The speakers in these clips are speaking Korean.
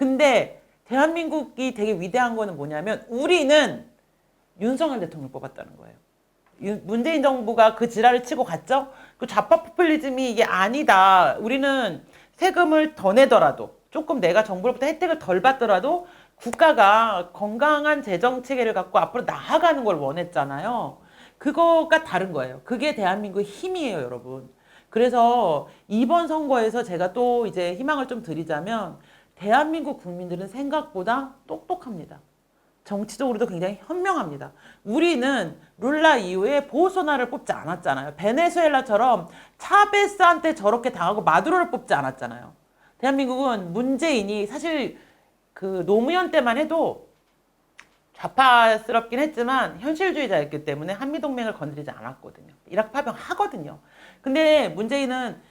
근데 대한민국이 되게 위대한 거는 뭐냐면 우리는 윤석열 대통령을 뽑았다는 거예요. 문재인 정부가 그 지랄을 치고 갔죠? 그 좌파 포퓰리즘이 이게 아니다. 우리는 세금을 더 내더라도 조금 내가 정부로부터 혜택을 덜 받더라도 국가가 건강한 재정 체계를 갖고 앞으로 나아가는 걸 원했잖아요. 그거가 다른 거예요. 그게 대한민국의 힘이에요, 여러분. 그래서 이번 선거에서 제가 또 이제 희망을 좀 드리자면 대한민국 국민들은 생각보다 똑똑합니다. 정치적으로도 굉장히 현명합니다. 우리는 룰라 이후에 보소나를 뽑지 않았잖아요. 베네수엘라처럼 차베스한테 저렇게 당하고 마두로를 뽑지 않았잖아요. 대한민국은 문재인이 사실 그 노무현 때만 해도 좌파스럽긴 했지만 현실주의자였기 때문에 한미동맹을 건드리지 않았거든요. 이라크 파병 하거든요. 근데 문재인은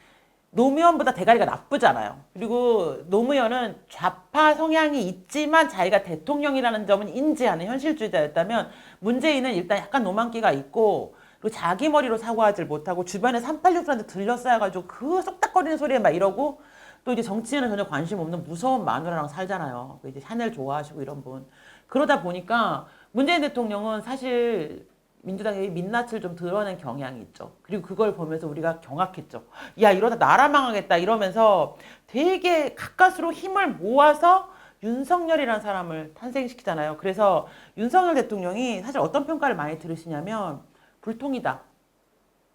노무현보다 대가리가 나쁘잖아요. 그리고 노무현은 좌파 성향이 있지만 자기가 대통령이라는 점은 인지하는 현실주의자였다면 문재인은 일단 약간 노만기가 있고 그리고 자기 머리로 사고하지 못하고 주변에 386들한테 들러싸여가지고 그 속닥거리는 소리에 막 이러고 또 이제 정치에는 전혀 관심 없는 무서운 마누라랑 살잖아요. 이제 샤넬 좋아하시고 이런 분. 그러다 보니까 문재인 대통령은 사실 민주당의 민낯을 좀 드러낸 경향이 있죠. 그리고 그걸 보면서 우리가 경악했죠. 야, 이러다 나라 망하겠다 이러면서 되게 가까스로 힘을 모아서 윤석열이라는 사람을 탄생시키잖아요. 그래서 윤석열 대통령이 사실 어떤 평가를 많이 들으시냐면 불통이다.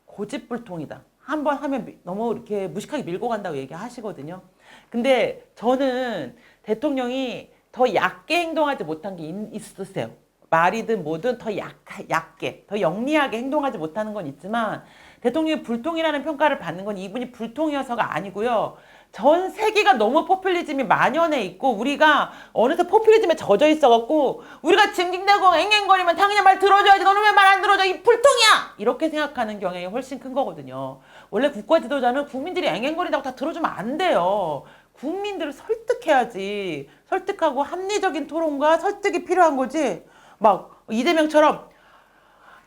고집불통이다. 한번 하면 너무 이렇게 무식하게 밀고 간다고 얘기하시거든요. 근데 저는 대통령이 더 얕게 행동하지 못한 게 있으세요. 말이든 뭐든 더 얕게, 더 영리하게 행동하지 못하는 건 있지만 대통령이 불통이라는 평가를 받는 건 이분이 불통이어서가 아니고요. 전 세계가 너무 포퓰리즘이 만연해 있고 우리가 어느새 포퓰리즘에 젖어 있어갖고 우리가 징징대고 앵앵거리면 당연히 말 들어줘야지 너는 왜 말 안 들어줘 이 불통이야 이렇게 생각하는 경향이 훨씬 큰 거거든요. 원래 국가 지도자는 국민들이 앵앵거린다고 다 들어주면 안 돼요. 국민들을 설득해야지. 설득하고 합리적인 토론과 설득이 필요한 거지. 막 이재명처럼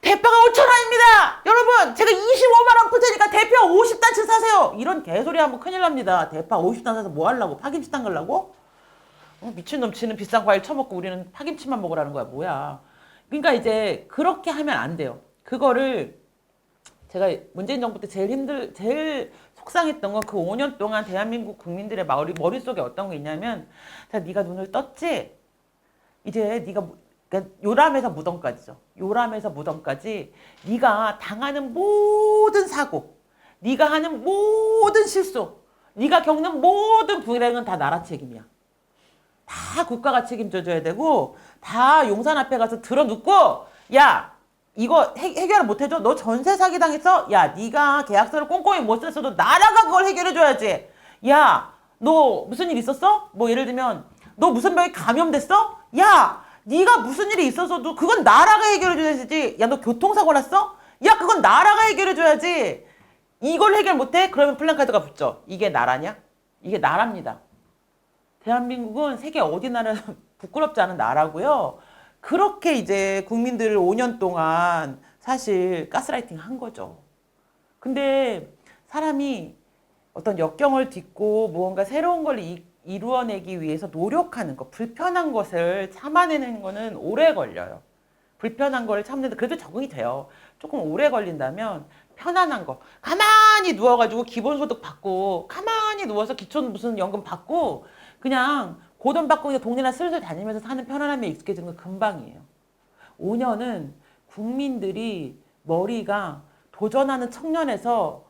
대파가 5,000원입니다. 여러분 제가 25만 원 풀 테니까 대파 50단치 사세요. 이런 개소리 하면 큰일 납니다. 대파 50단 사서 뭐 하려고? 파김치 담글라고? 미친놈 치는 비싼 과일 처먹고 우리는 파김치만 먹으라는 거야. 뭐야. 그러니까 이제 그렇게 하면 안 돼요. 그거를 제가 문재인 정부 때 제일 속상했던 건 그 5년 동안 대한민국 국민들의 머릿속에 어떤 게 있냐면 자, 네가 눈을 떴지? 이제 네가 그러니까 요람에서 무덤까지죠. 요람에서 무덤까지 네가 당하는 모든 사고, 네가 하는 모든 실수, 네가 겪는 모든 불행은 다 나라 책임이야. 다 국가가 책임져줘야 되고 다 용산 앞에 가서 들어눕고 야 이거 해결을 못 해줘? 너 전세 사기 당했어? 야 네가 계약서를 꼼꼼히 못 썼어도 나라가 그걸 해결해줘야지. 야 너 무슨 일 있었어? 뭐 예를 들면 너 무슨 병에 감염됐어? 야 네가 무슨 일이 있어서도 그건 나라가 해결해줘야지. 야 너 교통사고 났어? 야 그건 나라가 해결해줘야지. 이걸 해결 못해? 그러면 플랜카드가 붙죠. 이게 나라냐? 이게 나라입니다. 대한민국은 세계 어디 나라는 부끄럽지 않은 나라고요. 그렇게 이제 국민들을 5년 동안 사실 가스라이팅 한 거죠. 근데 사람이 어떤 역경을 딛고 무언가 새로운 걸 이루어내기 위해서 노력하는 것, 불편한 것을 참아내는 거는 오래 걸려요. 불편한 걸 참는데 그래도 적응이 돼요. 조금 오래 걸린다면 편안한 거. 가만히 누워가지고 기본소득 받고 가만히 누워서 기초 무슨 연금 받고 그냥 고돈 받고 그냥 동네나 슬슬 다니면서 사는 편안함에 익숙해지는 건 금방이에요. 5년은 국민들이 머리가 도전하는 청년에서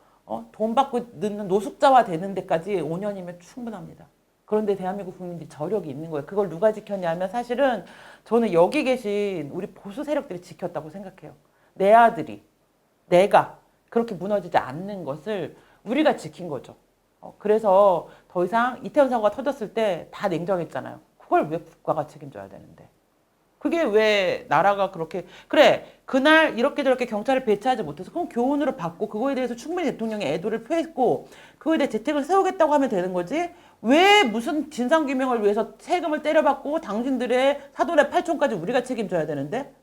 돈 받고 늦는 노숙자화 되는 데까지 5년이면 충분합니다. 그런데 대한민국 국민들이 저력이 있는 거예요. 그걸 누가 지켰냐면 사실은 저는 여기 계신 우리 보수 세력들이 지켰다고 생각해요. 내 아들이, 내가 그렇게 무너지지 않는 것을 우리가 지킨 거죠. 그래서 더 이상 이태원 사고가 터졌을 때 다 냉정했잖아요. 그걸 왜 국가가 책임져야 되는데. 그게 왜 나라가 그렇게 그래 그날 이렇게 저렇게 경찰을 배치하지 못해서 그건 교훈으로 받고 그거에 대해서 충분히 대통령이 애도를 표했고 그거에 대해 대책을 세우겠다고 하면 되는 거지 왜 무슨 진상규명을 위해서 세금을 때려받고 당신들의 사돈의 팔촌까지 우리가 책임져야 되는데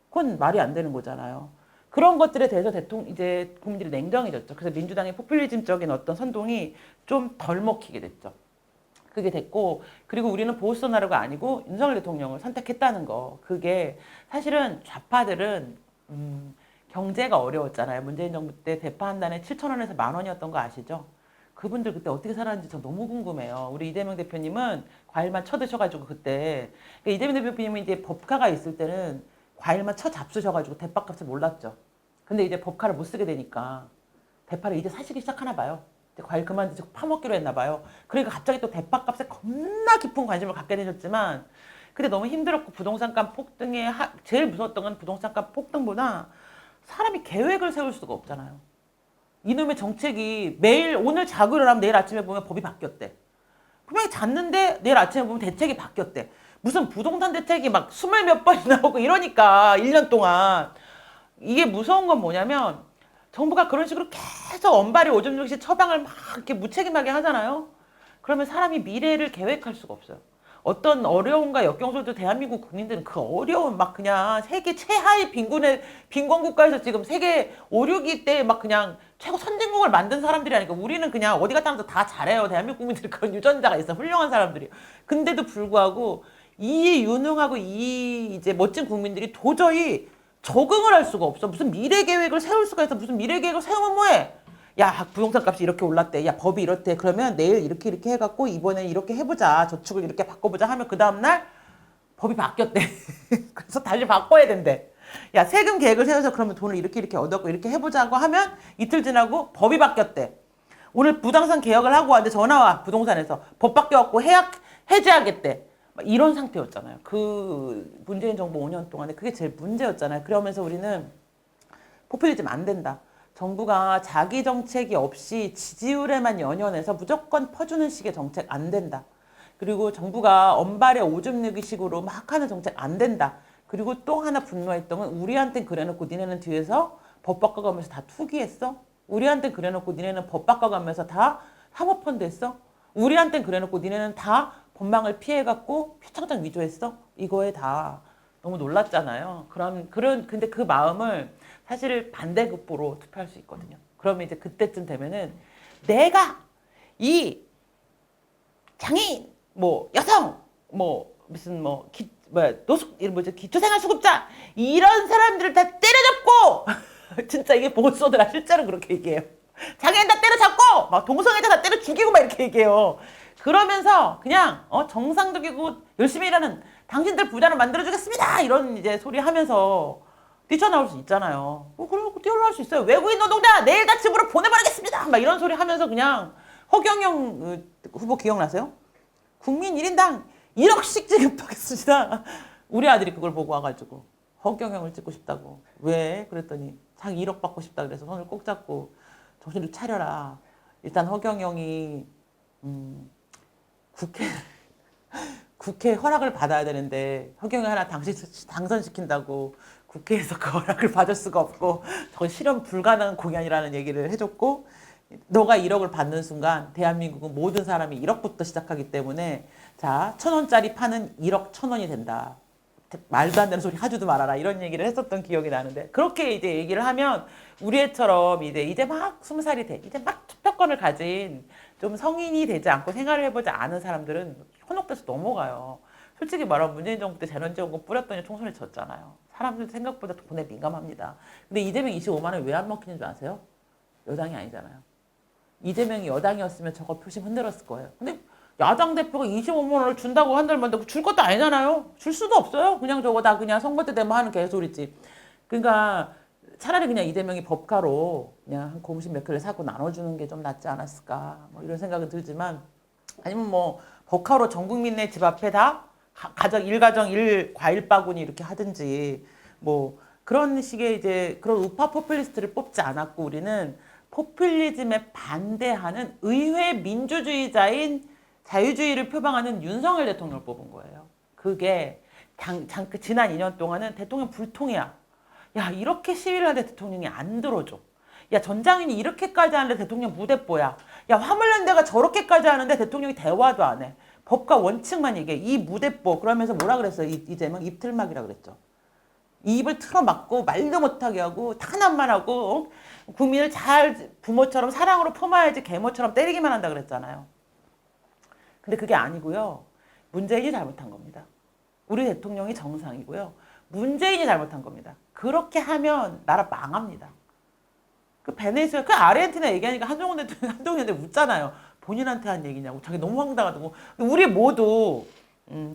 그건 말이 안 되는 거잖아요. 그런 것들에 대해서 이제 국민들이 냉정해졌죠. 그래서 민주당의 포퓰리즘적인 어떤 선동이 좀 덜 먹히게 됐죠. 그게 됐고, 그리고 우리는 보수선언화가 아니고 윤석열 대통령을 선택했다는 거. 그게 사실은 좌파들은 경제가 어려웠잖아요. 문재인 정부 때 대파 한 단에 7,000원에서 10,000원이었던 거 아시죠? 그분들 그때 어떻게 살았는지 저 너무 궁금해요. 우리 이재명 대표님은 과일만 쳐드셔가지고 그때, 그러니까 이재명 대표님이 이제 법카가 있을 때는 과일만 쳐 잡수셔가지고 대파값을 몰랐죠. 근데 이제 법카를 못 쓰게 되니까 대파를 이제 사시기 시작하나 봐요. 과일 그만 드시고 파먹기로 했나 봐요. 그러니까 갑자기 또 대파값에 겁나 깊은 관심을 갖게 되셨지만, 근데 너무 힘들었고 부동산값 폭등에 제일 무서웠던 건 부동산값 폭등보다 사람이 계획을 세울 수가 없잖아요. 이놈의 정책이 매일 오늘 자고 일어나면 내일 아침에 보면 법이 바뀌었대. 분명히 잤는데 내일 아침에 보면 대책이 바뀌었대. 무슨 부동산 대책이 막 20몇 번이 나오고 이러니까 1년 동안. 이게 무서운 건 뭐냐면 정부가 그런 식으로 계속 언발이 오줌 누기시 처방을 막 이렇게 무책임하게 하잖아요. 그러면 사람이 미래를 계획할 수가 없어요. 어떤 어려움과 역경소도 대한민국 국민들은 그 어려운 막 그냥 세계 최하위 빈곤 국가에서 지금 세계 5, 6위 때 막 그냥 최고 선진국을 만든 사람들이 아니까 우리는 그냥 어디 갔다 하면서 다 잘해요. 대한민국 국민들이 그런 유전자가 있어. 훌륭한 사람들이. 근데도 불구하고 이 유능하고 이 이제 멋진 국민들이 도저히 적응을 할 수가 없어. 무슨 미래 계획을 세울 수가 있어. 무슨 미래 계획을 세우면 뭐해? 야, 부동산 값이 이렇게 올랐대. 야, 법이 이렇대. 그러면 내일 이렇게 해갖고 이번엔 이렇게 해보자. 저축을 이렇게 바꿔보자 하면 그 다음날 법이 바뀌었대. 그래서 다시 바꿔야 된대. 야, 세금 계획을 세워서 그러면 돈을 이렇게 얻었고 이렇게 해보자고 하면 이틀 지나고 법이 바뀌었대. 오늘 부동산 개혁을 하고 왔는데 전화 와. 부동산에서. 법 바뀌어갖고 해제하겠대. 이런 상태였잖아요. 그 문재인 정부 5년 동안에 그게 제일 문제였잖아요. 그러면서 우리는 포퓰리즘 안 된다. 정부가 자기 정책이 없이 지지율에만 연연해서 무조건 퍼주는 식의 정책 안 된다. 그리고 정부가 언발에 오줌 누기식으로 막 하는 정책 안 된다. 그리고 또 하나 분노했던 건 우리한텐 그래놓고 니네는 뒤에서 법 바꿔가면서 다 투기했어? 우리한텐 그래놓고 니네는 법 바꿔가면서 다 사모펀드 했어? 우리한텐 그래놓고 니네는 다 법망을 피해갖고 표창장 위조했어? 이거에 다 너무 놀랐잖아요. 근데 그 마음을 사실 반대급부로 투표할 수 있거든요. 그러면 이제 그때쯤 되면은 내가 이 장애인, 뭐 여성, 뭐 무슨 기초생활수급자 이런 사람들을 다 때려잡고 진짜 이게 보수들아 실제로 그렇게 얘기해요. 장애인 다 때려잡고 막 동성애자 다 때려 죽이고 막 이렇게 얘기해요. 그러면서 그냥 정상적이고 열심히 일하는 당신들 부자를 만들어주겠습니다 이런 이제 소리 하면서 뛰쳐나올 수 있잖아요. 그리고 뛰어나올 수 있어요. 외국인 노동자 내일 다 집으로 보내버리겠습니다 막 이런 소리 하면서 그냥 허경영 후보 기억나세요? 국민 1인당 1억씩 지급하겠습니다. 우리 아들이 그걸 보고 와가지고 허경영을 찍고 싶다고. 왜? 그랬더니 자기 1억 받고 싶다 그래서 손을 꼭 잡고 정신을 차려라. 일단 허경영이 국회 허락을 받아야 되는데 허경영 하나 당선시킨다고 국회에서 그 허락을 받을 수가 없고 저건 실현 불가능한 공약이라는 얘기를 해줬고, 너가 1억을 받는 순간 대한민국은 모든 사람이 1억부터 시작하기 때문에 자 1,000원짜리 파는 1억 1,000원이 된다. 말도 안 되는 소리 하지도 말아라 이런 얘기를 했었던 기억이 나는데, 그렇게 이제 얘기를 하면 우리 애처럼 이제 막 20살이 돼 이제 막 투표권을 가진 좀 성인이 되지 않고 생활을 해보지 않은 사람들은 현혹돼서 넘어가요. 솔직히 말하면 문재인 정부 때 재난지원금 뿌렸더니 총선에 졌잖아요. 사람들 생각보다 돈에 민감합니다. 근데 이재명 25만 원 왜 안 먹히는 줄 아세요? 여당이 아니잖아요. 이재명이 여당이었으면 저거 표심 흔들었을 거예요. 근데 야당 대표가 25만 원을 준다고 한달만 줄 것도 아니잖아요. 줄 수도 없어요. 그냥 저거 다 그냥 선거 때 되면 하는 개소리지. 그러니까 차라리 그냥 이재명이 법카로 그냥 한 고무신 몇 켤레 사고 나눠주는 게 좀 낫지 않았을까 뭐 이런 생각은 들지만, 아니면 뭐 법카로 전 국민의 집 앞에 다 일가정 1과일 바구니 이렇게 하든지 뭐 그런 식의 이제 그런 우파 포퓰리스트를 뽑지 않았고, 우리는 포퓰리즘에 반대하는 의회 민주주의자인 자유주의를 표방하는 윤석열 대통령을 뽑은 거예요. 그게 지난 2년 동안은 대통령 불통이야. 야, 이렇게 시위를 하는데 대통령이 안 들어줘. 야, 전장인이 이렇게까지 하는데 대통령 무대뽀야. 야, 화물연대가 저렇게까지 하는데 대통령이 대화도 안 해. 법과 원칙만 얘기해. 이 무대뽀. 그러면서 뭐라 그랬어요? 이재명 입틀막이라 그랬죠. 입을 틀어막고 말도 못하게 하고 탄압만 하고 국민을 잘 부모처럼 사랑으로 품어야지 계모처럼 때리기만 한다 그랬잖아요. 근데 그게 아니고요. 문재인이 잘못한 겁니다. 우리 대통령이 정상이고요. 문재인이 잘못한 겁니다. 그렇게 하면 나라 망합니다. 그 베네수엘라, 그 아르헨티나 얘기하니까 한동훈한테 묻잖아요. 본인한테 한 얘기냐고. 자기 너무 황당하다고. 우리 모두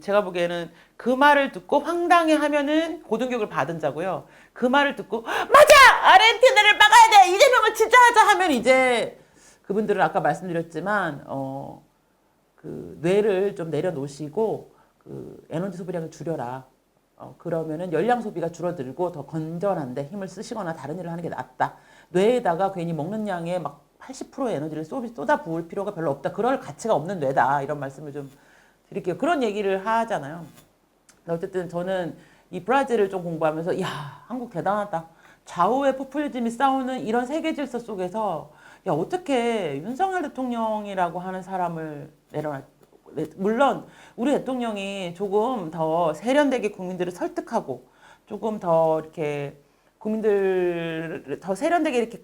제가 보기에는 그 말을 듣고 황당해하면은 고등교육을 받은 자고요. 그 말을 듣고 맞아! 아르헨티나를 막아야 돼! 이재명을 진짜 하자! 하면 이제 그분들은 아까 말씀드렸지만 그 뇌를 좀 내려놓으시고 그 에너지 소비량을 줄여라. 그러면은 열량 소비가 줄어들고 더 건전한데 힘을 쓰시거나 다른 일을 하는 게 낫다. 뇌에다가 괜히 먹는 양의 막 80%의 에너지를 쏟아 부을 필요가 별로 없다. 그럴 가치가 없는 뇌다. 이런 말씀을 좀 드릴게요. 그런 얘기를 하잖아요. 어쨌든 저는 이 브라질을 좀 공부하면서 야, 한국 대단하다. 좌우의 포퓰리즘이 싸우는 이런 세계 질서 속에서 야, 어떻게 윤석열 대통령이라고 하는 사람을 내려놨 물론 우리 대통령이 조금 더 세련되게 국민들을 설득하고 조금 더 이렇게 국민들을 더 세련되게 이렇게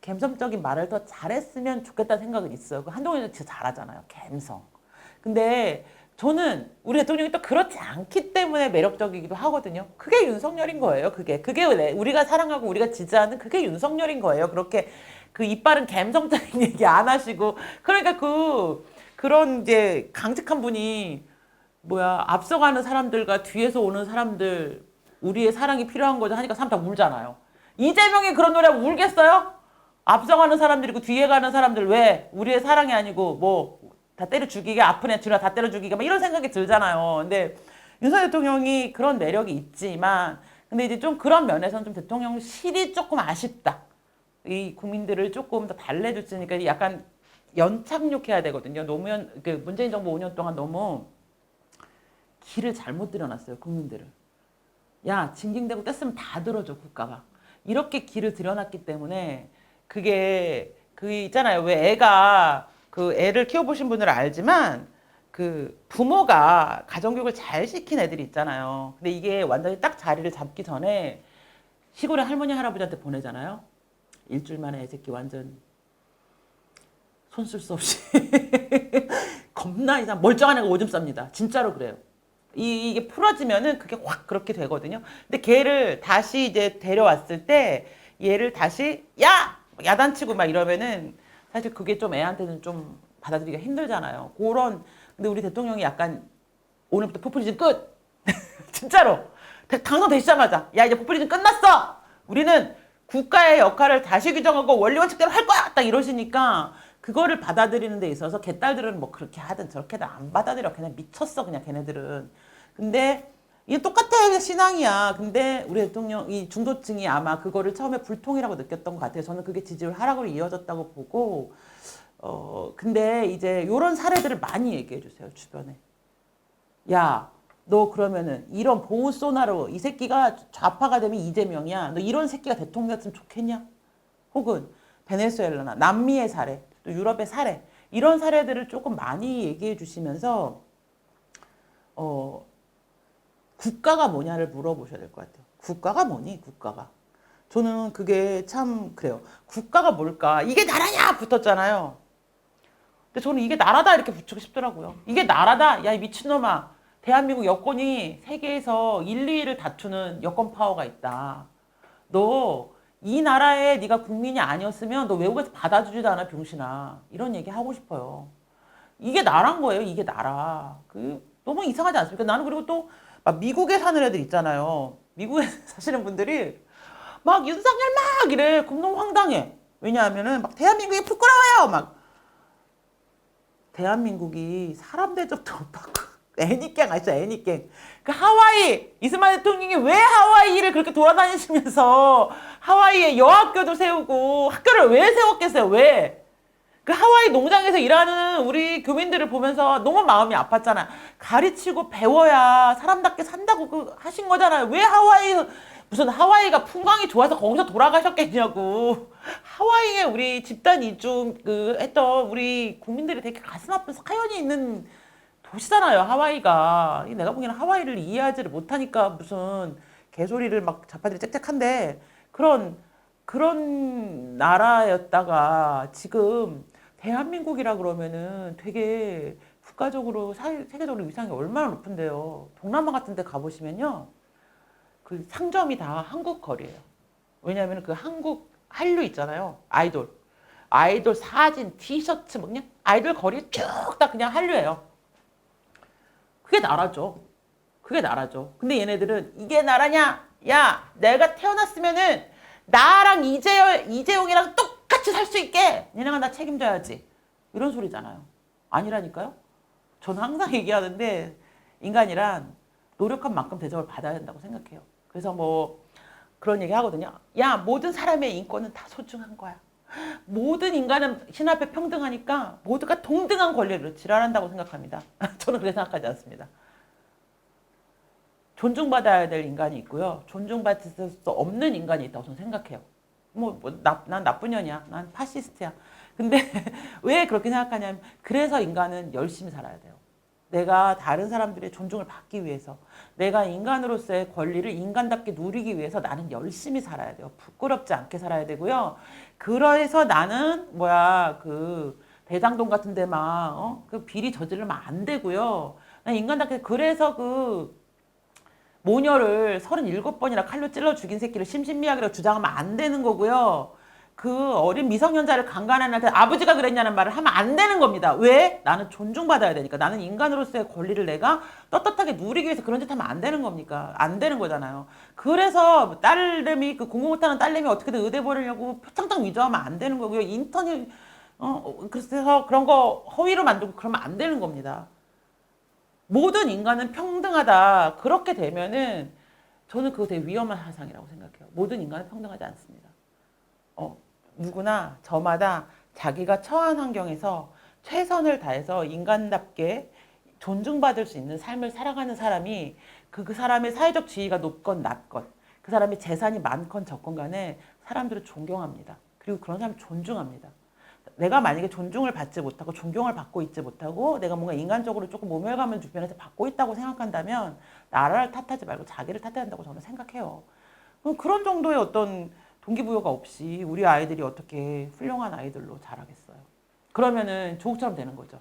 감성적인 말을 더 잘했으면 좋겠다는 생각은 있어요. 한동훈이 진짜 잘하잖아요. 감성. 근데 저는 우리 대통령이 또 그렇지 않기 때문에 매력적이기도 하거든요. 그게 윤석열인 거예요. 그게 우리가 사랑하고 우리가 지지하는 그게 윤석열인 거예요. 그렇게 그 이빨은 감성적인 얘기 안 하시고 그러니까 그런 이제 강직한 분이 앞서가는 사람들과 뒤에서 오는 사람들 우리의 사랑이 필요한 거죠 하니까 사람 다 울잖아요. 이재명이 그런 노래 하면 울겠어요? 앞서가는 사람들이고 뒤에 가는 사람들 왜 우리의 사랑이 아니고 다 때려 죽이게 아픈 애 주나 다 때려 죽이게 막 이런 생각이 들잖아요. 근데 윤석열 대통령이 그런 매력이 있지만 근데 이제 좀 그런 면에서는 좀 대통령실이 조금 아쉽다. 이 국민들을 조금 더 달래줄 수 있으니까 약간 연착륙해야 되거든요. 문재인 정부 5년 동안 너무 길을 잘못 들여놨어요. 국민들을. 야, 징징대고 뗐으면 다 들어줘, 국가가. 이렇게 길을 들여놨기 때문에 그게 있잖아요. 왜 애가 그 애를 키워보신 분들은 알지만 그 부모가 가정교육을 잘 시킨 애들이 있잖아요. 근데 이게 완전히 딱 자리를 잡기 전에 시골에 할머니 할아버지한테 보내잖아요. 일주일 만에 애 새끼 완전 손 쓸 수 없이 겁나 이상 멀쩡한 애가 오줌 쌉니다. 진짜로 그래요. 이게 풀어지면은 그게 확 그렇게 되거든요. 근데 걔를 다시 이제 데려왔을 때 얘를 다시 야단치고 막 이러면은 사실 그게 좀 애한테는 좀 받아들이기가 힘들잖아요. 근데 우리 대통령이 약간 오늘부터 포퓰리즘 끝! 진짜로! 당선되시자마자 야, 이제 포퓰리즘 끝났어! 우리는 국가의 역할을 다시 규정하고 원리 원칙대로 할 거야! 딱 이러시니까 그거를 받아들이는 데 있어서 개딸들은 뭐 그렇게 하든 저렇게든 안 받아들여. 그냥 미쳤어, 그냥 걔네들은. 근데 이게 똑같아, 신앙이야. 근데 우리 대통령, 이 중도층이 아마 그거를 처음에 불통이라고 느꼈던 것 같아요. 저는 그게 지지율 하락으로 이어졌다고 보고, 근데 이제 요런 사례들을 많이 얘기해 주세요, 주변에. 야, 너 그러면은 이런 보우소나로 이 새끼가 좌파가 되면 이재명이야. 너 이런 새끼가 대통령이었으면 좋겠냐? 혹은 베네수엘라나 남미의 사례, 또 유럽의 사례, 이런 사례들을 조금 많이 얘기해 주시면서 국가가 뭐냐를 물어보셔야 될 것 같아요. 국가가 뭐니? 국가가. 저는 그게 참 그래요. 국가가 뭘까? 이게 나라냐? 붙었잖아요. 근데 저는 이게 나라다 이렇게 붙이고 싶더라고요. 이게 나라다? 야, 이 미친놈아. 대한민국 여권이 세계에서 1, 2위를 다투는 여권 파워가 있다. 너 이 나라에 네가 국민이 아니었으면 너 외국에서 받아주지도 않아, 병신아. 이런 얘기 하고 싶어요. 이게 나란 거예요. 이게 나라. 너무 이상하지 않습니까? 나는 그리고 또 막 미국에 사는 애들 있잖아요. 미국에 사시는 분들이 막 윤석열 막 이래. 그럼 너무 황당해. 왜냐하면은 막 대한민국이 부끄러워요. 막 대한민국이 사람 대접도 못 받고 애니깽 아시죠? 애니깽. 그 하와이 이스마일 대통령이 왜 하와이를 그렇게 돌아다니시면서 하와이에 여학교도 세우고 학교를 왜 세웠겠어요? 왜? 그 하와이 농장에서 일하는 우리 교민들을 보면서 너무 마음이 아팠잖아. 가르치고 배워야 사람답게 산다고 하신 거잖아요. 왜 무슨 하와이가 풍광이 좋아서 거기서 돌아가셨겠냐고. 하와이에 우리 집단 이중 했던 우리 국민들이 되게 가슴 아픈 사연이 있는 도시잖아요, 하와이가. 내가 보기에는 하와이를 이해하지를 못하니까 무슨 개소리를 막 좌파들이 짹짹한데 그런 나라였다가 지금 대한민국이라 그러면은 되게 국가적으로 세계적으로 위상이 얼마나 높은데요. 동남아 같은 데 가보시면요. 그 상점이 다 한국 거리예요. 왜냐하면 그 한국 한류 있잖아요. 아이돌. 아이돌 사진, 티셔츠, 뭐 그냥 아이돌 거리 쭉 다 그냥 한류예요. 그게 나라죠. 그게 나라죠. 근데 얘네들은 이게 나라냐? 야, 내가 태어났으면은 나랑 이재용이랑 똑같이 살 수 있게 얘네가 나 책임져야지. 이런 소리잖아요. 아니라니까요. 저는 항상 얘기하는데 인간이란 노력한 만큼 대접을 받아야 된다고 생각해요. 그래서 뭐 그런 얘기 하거든요. 야, 모든 사람의 인권은 다 소중한 거야. 모든 인간은 신 앞에 평등하니까 모두가 동등한 권리를 지랄한다고 생각합니다. 저는 그렇게 생각하지 않습니다. 존중받아야 될 인간이 있고요. 존중받을 수 없는 인간이 있다고 저는 생각해요. 난 나쁜 년이야. 난 파시스트야. 근데 왜 그렇게 생각하냐면 그래서 인간은 열심히 살아야 돼요. 내가 다른 사람들의 존중을 받기 위해서 내가 인간으로서의 권리를 인간답게 누리기 위해서 나는 열심히 살아야 돼요. 부끄럽지 않게 살아야 되고요. 그래서 나는 그 대장동 같은 데막 그 비리 저지르면 안 되고요. 난 인간답게 그래서 그 모녀를 37번이나 칼로 찔러 죽인 새끼를 심신미약이라고 주장하면 안 되는 거고요. 그 어린 미성년자를 강간한 애한테 아버지가 그랬냐는 말을 하면 안 되는 겁니다. 왜? 나는 존중받아야 되니까. 나는 인간으로서의 권리를 내가 떳떳하게 누리기 위해서 그런 짓 하면 안 되는 겁니까? 안 되는 거잖아요. 그래서 딸내미, 그 공부 못하는 딸내미 어떻게든 의대 보내려고 표창장 위조하면 안 되는 거고요. 인턴이, 그래서 그런 거 허위로 만들고 그러면 안 되는 겁니다. 모든 인간은 평등하다. 그렇게 되면은 저는 그거 되게 위험한 사상이라고 생각해요. 모든 인간은 평등하지 않습니다. 누구나 저마다 자기가 처한 환경에서 최선을 다해서 인간답게 존중받을 수 있는 삶을 살아가는 사람이 그 사람의 사회적 지위가 높건 낮건 그 사람의 재산이 많건 적건 간에 사람들을 존경합니다. 그리고 그런 사람 존중합니다. 내가 만약에 존중을 받지 못하고 존경을 받고 있지 못하고 내가 뭔가 인간적으로 조금 모멸감을 주변에서 받고 있다고 생각한다면 나라를 탓하지 말고 자기를 탓해야 한다고 저는 생각해요. 그런 정도의 어떤 동기부여가 없이 우리 아이들이 어떻게 훌륭한 아이들로 자라겠어요. 그러면은 조국처럼 되는 거죠.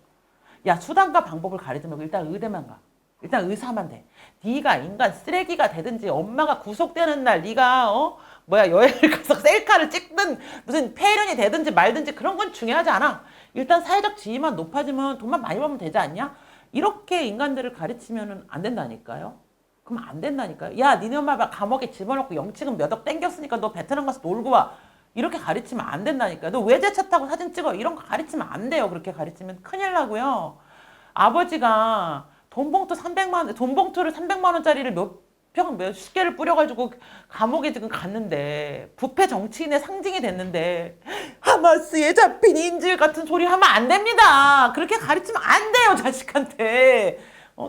야, 수단과 방법을 가리지 말고 일단 의대만 가. 일단 의사만 돼. 네가 인간 쓰레기가 되든지 엄마가 구속되는 날 네가 여행을 가서 셀카를 찍든 무슨 폐렴이 되든지 말든지 그런 건 중요하지 않아. 일단 사회적 지위만 높아지면 돈만 많이 벌면 되지 않냐? 이렇게 인간들을 가르치면 안 된다니까요. 그럼 안 된다니까요. 야, 니네 엄마 감옥에 집어넣고 영치금 몇 억 땡겼으니까 너 베트남 가서 놀고 와. 이렇게 가르치면 안 된다니까요. 너 외제차 타고 사진 찍어. 이런 거 가르치면 안 돼요. 그렇게 가르치면 큰일 나고요. 아버지가 돈봉투를 300만 원짜리를 몇십 개를 뿌려가지고 감옥에 지금 갔는데 부패 정치인의 상징이 됐는데 하마스에 잡힌 인질 같은 소리 하면 안 됩니다. 그렇게 가르치면 안 돼요, 자식한테.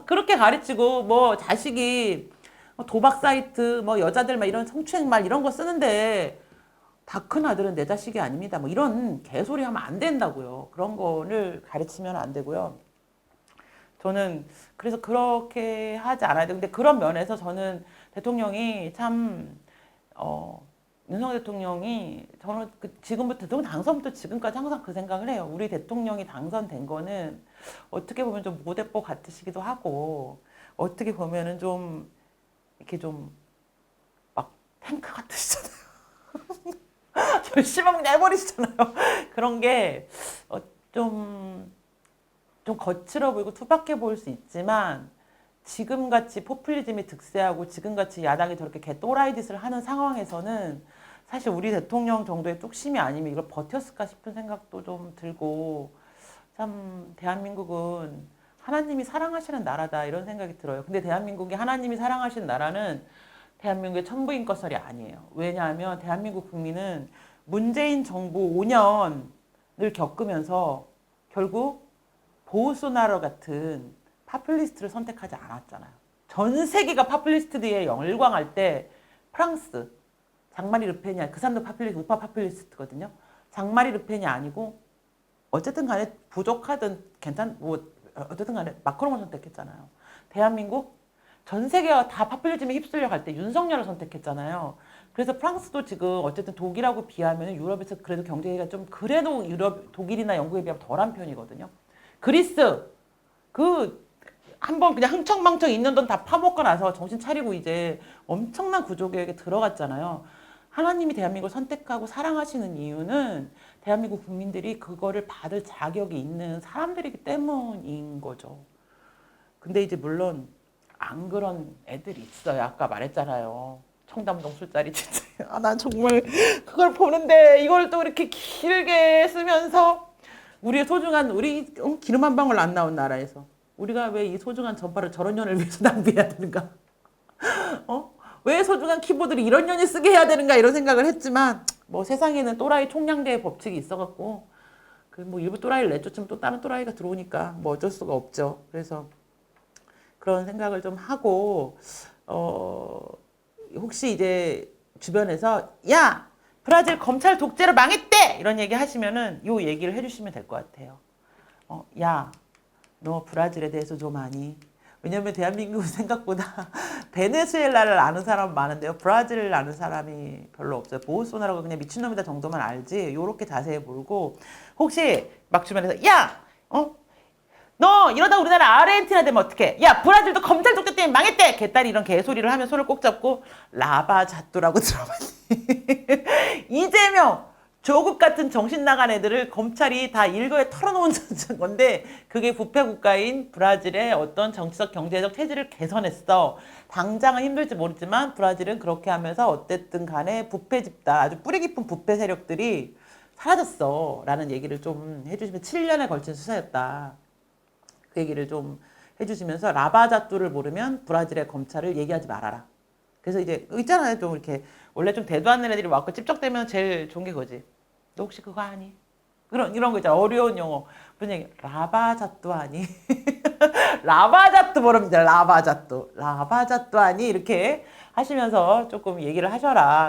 그렇게 가르치고 자식이 도박 사이트 여자들 이런 성추행 말 이런 거 쓰는데 다 큰 아들은 내 자식이 아닙니다. 이런 개소리 하면 안 된다고요. 그런 거를 가르치면 안 되고요. 저는 그래서 그렇게 하지 않아야 돼요. 근데 그런 면에서 저는 대통령이 참 윤석열 대통령이 저는 지금부터 대통령 당선부터 지금까지 항상 그 생각을 해요. 우리 대통령이 당선된 거는 어떻게 보면 좀 모대뽀 같으시기도 하고 어떻게 보면은 좀 이렇게 좀 막 탱크 같으시잖아요. 열심히 그냥 해버리시잖아요. 그런 게 좀 거칠어 보이고 투박해 보일 수 있지만 지금같이 포퓰리즘이 득세하고 지금같이 야당이 저렇게 개또라이 짓을 하는 상황에서는 사실 우리 대통령 정도의 뚝심이 아니면 이걸 버텼을까 싶은 생각도 좀 들고 참 대한민국은 하나님이 사랑하시는 나라다 이런 생각이 들어요. 근데 대한민국이 하나님이 사랑하시는 나라는 대한민국의 천부인과설이 아니에요. 왜냐하면 대한민국 국민은 문재인 정부 5년을 겪으면서 결국 보우소나로 같은 파퓰리스트를 선택하지 않았잖아요. 전 세계가 파퓰리스트들에 열광할 때 프랑스 장마리 르펜이 그 사람도 우파 파퓰리스트거든요. 장마리 르펜이 아니고 어쨌든 간에 부족하든 어쨌든 간에 마크롱을 선택했잖아요. 대한민국 전 세계가 다 파퓰리즘에 휩쓸려 갈 때 윤석열을 선택했잖아요. 그래서 프랑스도 지금 어쨌든 독일하고 비하면 유럽에서 그래도 경제가 좀 그래도 유럽 독일이나 영국에 비하면 덜한 편이거든요. 그리스 그 한번 그냥 흥청망청 있는 돈 다 파먹고 나서 정신 차리고 이제 엄청난 구조개혁에 들어갔잖아요. 하나님이 대한민국을 선택하고 사랑하시는 이유는 대한민국 국민들이 그거를 받을 자격이 있는 사람들이기 때문인 거죠. 근데 이제 물론 안 그런 애들이 있어요. 아까 말했잖아요. 청담동 술자리 진짜. 아, 난 정말 그걸 보는데 이걸 또 이렇게 길게 쓰면서 우리의 소중한 우리 기름 한 방울 안 나온 나라에서 우리가 왜 이 소중한 전파를 저런 년을 위해서 낭비해야 되는가? 어? 왜 소중한 키보드를 이런 년이 쓰게 해야 되는가 이런 생각을 했지만 뭐 세상에는 또라이 총량제의 법칙이 있어갖고 그 뭐 일부 또라이를 내쫓으면 또 다른 또라이가 들어오니까 뭐 어쩔 수가 없죠. 그래서 그런 생각을 좀 하고 혹시 이제 주변에서 야 브라질 검찰 독재로 망했대 이런 얘기 하시면은 요 얘기를 해주시면 될 것 같아요. 야 너 브라질에 대해서 좀 아니? 왜냐면 대한민국은 생각보다 베네수엘라를 아는 사람 많은데요. 브라질을 아는 사람이 별로 없어요. 보우소나라고 그냥 미친놈이다 정도만 알지. 요렇게 자세히 모르고 혹시 막 주변에서 야! 너 이러다 우리나라 아르헨티나 되면 어떡해? 야 브라질도 검찰 독재 때문에 망했대! 개딸이 이런 개소리를 하면 손을 꼭 잡고 라바자뚜라고 들어봤니? 이재명! 조국 같은 정신 나간 애들을 검찰이 다 일거에 털어놓은 건데 그게 부패 국가인 브라질의 어떤 정치적 경제적 체질을 개선했어. 당장은 힘들지 모르지만 브라질은 그렇게 하면서 어쨌든 간에 부패 집단 아주 뿌리 깊은 부패 세력들이 사라졌어 라는 얘기를 좀 해주시면 7년에 걸친 수사였다. 그 얘기를 좀 해주시면서 라바자뚜를 모르면 브라질의 검찰을 얘기하지 말아라. 그래서 이제 있잖아요. 좀 이렇게 원래 좀 대도 않는 애들이 와서 찝쩍대면 제일 좋은 게 그거지. 너 혹시 그거 아니? 이런 거 있잖아. 어려운 용어. 무슨 얘기? 라바자뚜 아니? 라바자뚜 모릅니다. 라바자뚜. 라바자뚜 아니? 이렇게 하시면서 조금 얘기를 하셔라.